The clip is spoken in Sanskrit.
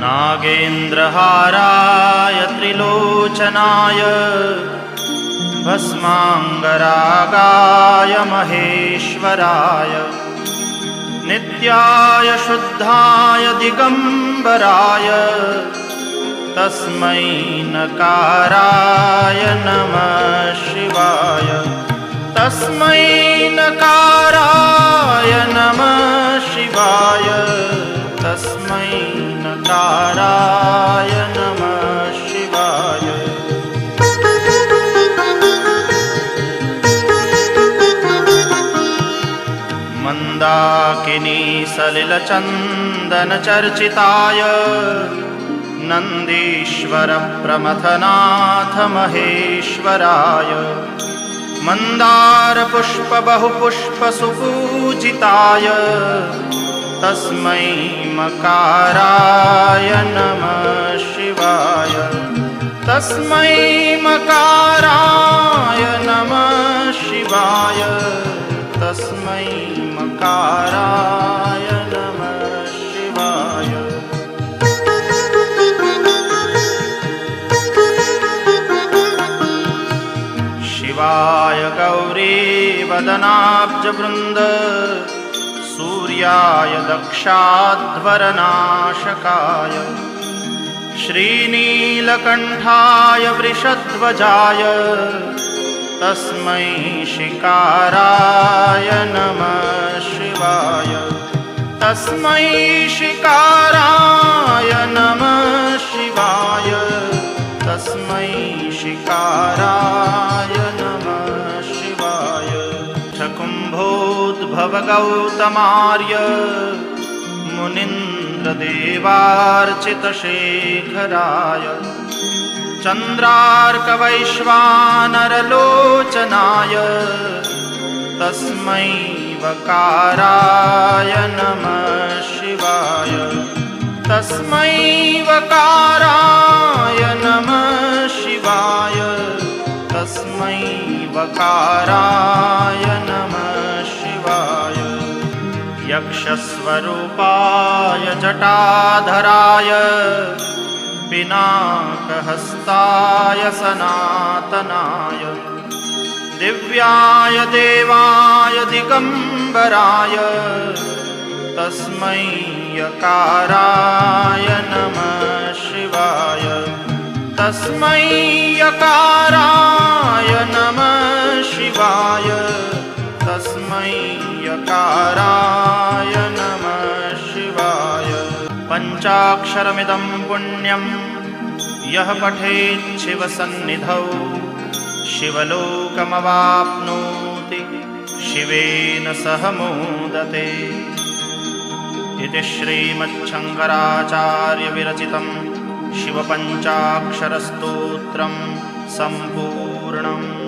नागेन्द्रहाराय त्रिलोचनाय भस्माङ्गरागाय महेश्वराय नित्याय शुद्धाय दिगम्बराय तस्मै नकाराय नमः शिवाय। तस्मै नकाराय नमः शिवाय। तस्मै नकाराय नमः शिवाय। मन्दाकिनी सलिलचन्दनचर्चिताय नन्दीश्वर प्रमथनाथ महेश्वराय मन्दारपुष्प बहुपुष्प सुपूजिताय तस्मै मकाराय नमः शिवाय। तस्मै मकाराय नमः शिवाय। तस्मै मकाराय नमः शिवाय। शिवाय गौरी वदनाब्जवृन्द सूर्याय दक्षाध्वरनाशकाय श्रीनीलकण्ठाय वृषध्वजाय तस्मै शिकाराय नमः शिवाय। तस्मै शिकाराय नमः शिवाय। तस्मै शिकाराय नमः शिवाय। कुम्भोद्भवगौतमार्य मुनीन्द्रदेवार्चितशेखराय चन्द्रार्कवैश्वानरलोचनाय तस्मै वकाराय नमः शिवाय। तस्मै वकाराय नमः शिवाय। तस्मै वकाराय नमः शिवाय। यक्षस्वरूपाय जटाधराय पिनाकहस्ताय सनातनाय दिव्याय देवाय दिगम्बराय तस्मै यकाराय नमः शिवाय। तस्मै यकाराय नमः शिवाय। तस्मै यकाराय नमः शिवाय। पञ्चाक्षरमिदं पुण्यं यः पठेत् शिवसन्निधौ शिवलोकमवाप्नोति शिवेन सह मोदते। इति श्रीमच्छङ्कराचार्यविरचितं शिवपञ्चाक्षरस्तोत्रं सम्पूर्णम्।